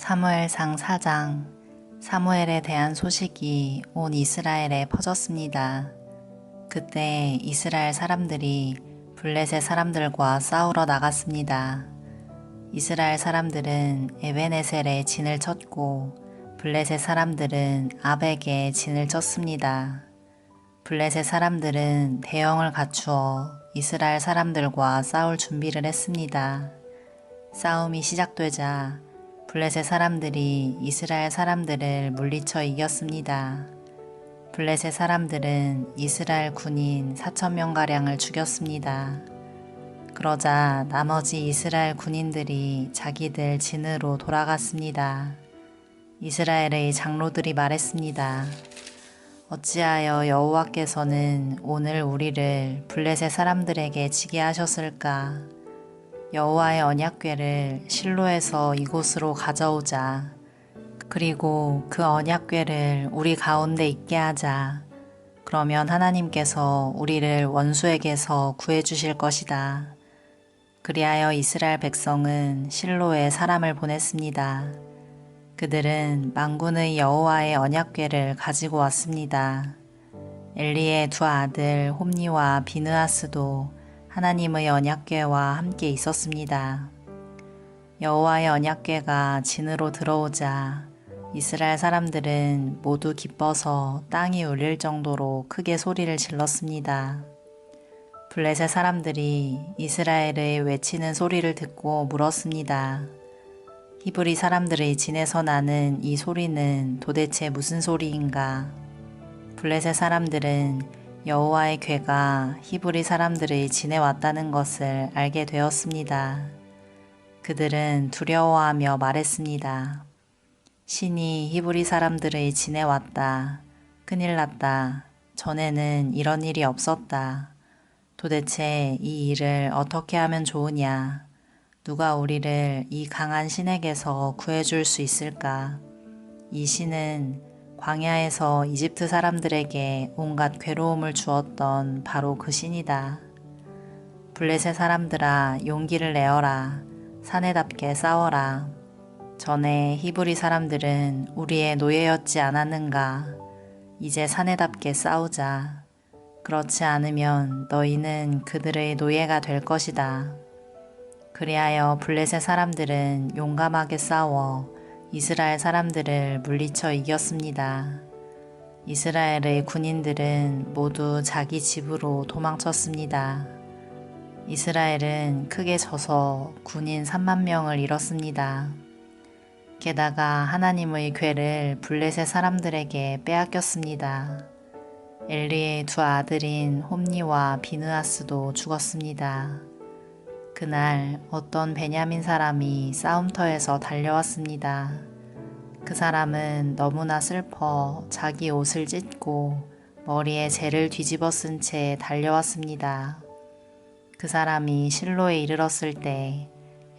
사무엘상 4장. 사무엘에 대한 소식이 온 이스라엘에 퍼졌습니다. 그때 이스라엘 사람들이 블레셋 사람들과 싸우러 나갔습니다. 이스라엘 사람들은 에베네셀에 진을 쳤고 블레셋 사람들은 아벡에 진을 쳤습니다. 블레셋 사람들은 대형을 갖추어 이스라엘 사람들과 싸울 준비를 했습니다. 싸움이 시작되자 블레셋 사람들이 이스라엘 사람들을 물리쳐 이겼습니다. 블레셋 사람들은 이스라엘 군인 4,000명가량을 죽였습니다. 그러자 나머지 이스라엘 군인들이 자기들 진으로 돌아갔습니다. 이스라엘의 장로들이 말했습니다. 어찌하여 여호와께서는 오늘 우리를 블레셋 사람들에게 지게 하셨을까? 여호와의 언약궤를 실로에서 이곳으로 가져오자. 그리고 그 언약궤를 우리 가운데 있게 하자. 그러면 하나님께서 우리를 원수에게서 구해주실 것이다. 그리하여 이스라엘 백성은 실로에 사람을 보냈습니다. 그들은 만군의 여호와의 언약궤를 가지고 왔습니다. 엘리의 두 아들 홈니와 비느하스도 하나님의 언약궤와 함께 있었습니다. 여호와의 언약궤가 진으로 들어오자 이스라엘 사람들은 모두 기뻐서 땅이 울릴 정도로 크게 소리를 질렀습니다. 블레셋 사람들이 이스라엘의 외치는 소리를 듣고 물었습니다. 히브리 사람들의 진에서 나는 이 소리는 도대체 무슨 소리인가? 블레셋 사람들은 여호와의 궤가 히브리 사람들의 진에 왔다는 것을 알게 되었습니다. 그들은 두려워하며 말했습니다. 신이 히브리 사람들의 진에 왔다. 큰일 났다. 전에는 이런 일이 없었다. 도대체 이 일을 어떻게 하면 좋으냐? 누가 우리를 이 강한 신에게서 구해줄 수 있을까? 이 신은 광야에서 이집트 사람들에게 온갖 괴로움을 주었던 바로 그 신이다. 블레셋 사람들아, 용기를 내어라. 사내답게 싸워라. 전에 히브리 사람들은 우리의 노예였지 않았는가? 이제 사내답게 싸우자. 그렇지 않으면 너희는 그들의 노예가 될 것이다. 그리하여 블레셋 사람들은 용감하게 싸워 이스라엘 사람들을 물리쳐 이겼습니다. 이스라엘의 군인들은 모두 자기 집으로 도망쳤습니다. 이스라엘은 크게 져서 군인 3만 명을 잃었습니다. 게다가 하나님의 궤를 블레셋 사람들에게 빼앗겼습니다. 엘리의 두 아들인 홈니와 비느하스도 죽었습니다. 그날 어떤 베냐민 사람이 싸움터에서 달려왔습니다. 그 사람은 너무나 슬퍼 자기 옷을 찢고 머리에 재를 뒤집어 쓴 채 달려왔습니다. 그 사람이 실로에 이르렀을 때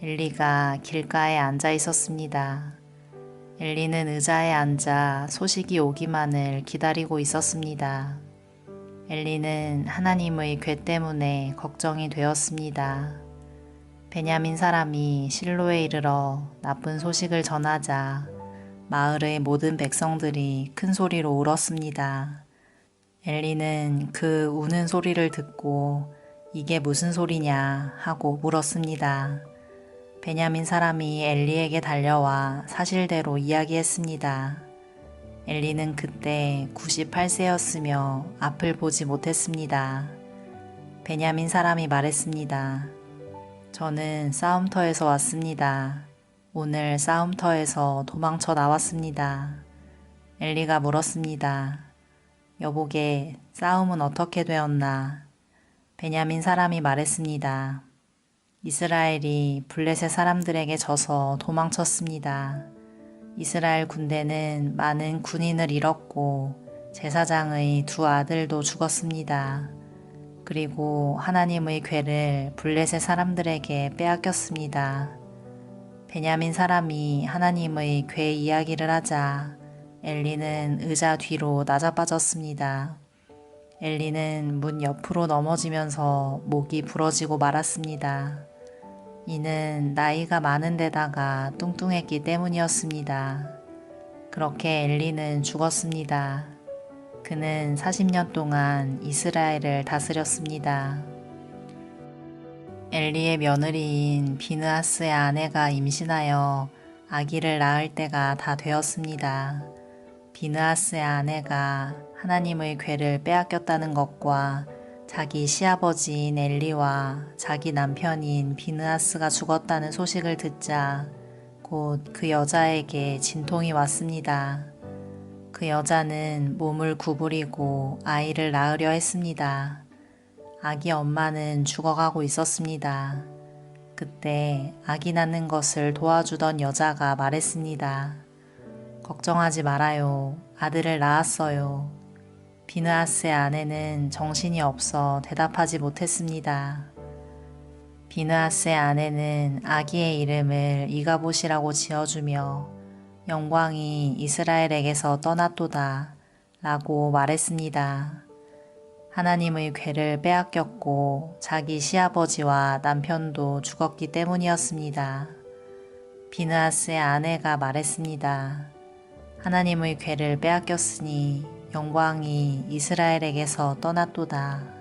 엘리가 길가에 앉아 있었습니다. 엘리는 의자에 앉아 소식이 오기만을 기다리고 있었습니다. 엘리는 하나님의 궤 때문에 걱정이 되었습니다. 베냐민 사람이 실로에 이르러 나쁜 소식을 전하자 마을의 모든 백성들이 큰 소리로 울었습니다. 엘리는 그 우는 소리를 듣고 이게 무슨 소리냐 하고 물었습니다. 베냐민 사람이 엘리에게 달려와 사실대로 이야기했습니다. 엘리는 그때 98세였으며 앞을 보지 못했습니다. 베냐민 사람이 말했습니다. 저는 싸움터에서 왔습니다. 오늘 싸움터에서 도망쳐 나왔습니다. 엘리가 물었습니다. 여보게, 싸움은 어떻게 되었나? 베냐민 사람이 말했습니다. 이스라엘이 블레셋 사람들에게 져서 도망쳤습니다. 이스라엘 군대는 많은 군인을 잃었고 제사장의 두 아들도 죽었습니다. 그리고 하나님의 궤를 블레셋 사람들에게 빼앗겼습니다. 베냐민 사람이 하나님의 궤 이야기를 하자 엘리는 의자 뒤로 낮아빠졌습니다. 엘리는 문 옆으로 넘어지면서 목이 부러지고 말았습니다. 이는 나이가 많은 데다가 뚱뚱했기 때문이었습니다. 그렇게 엘리는 죽었습니다. 그는 40년 동안 이스라엘을 다스렸습니다. 엘리의 며느리인 비느하스의 아내가 임신하여 아기를 낳을 때가 다 되었습니다. 비느하스의 아내가 하나님의 궤를 빼앗겼다는 것과 자기 시아버지인 엘리와 자기 남편인 비느하스가 죽었다는 소식을 듣자 곧 그 여자에게 진통이 왔습니다. 그 여자는 몸을 구부리고 아이를 낳으려 했습니다. 아기 엄마는 죽어가고 있었습니다. 그때 아기 낳는 것을 도와주던 여자가 말했습니다. 걱정하지 말아요. 아들을 낳았어요. 비느하스의 아내는 정신이 없어 대답하지 못했습니다. 비느하스의 아내는 아기의 이름을 이가봇이라고 지어주며 영광이 이스라엘에게서 떠났도다 라고 말했습니다. 하나님의 궤를 빼앗겼고 자기 시아버지와 남편도 죽었기 때문이었습니다. 비느하스의 아내가 말했습니다. 하나님의 궤를 빼앗겼으니 영광이 이스라엘에게서 떠났도다.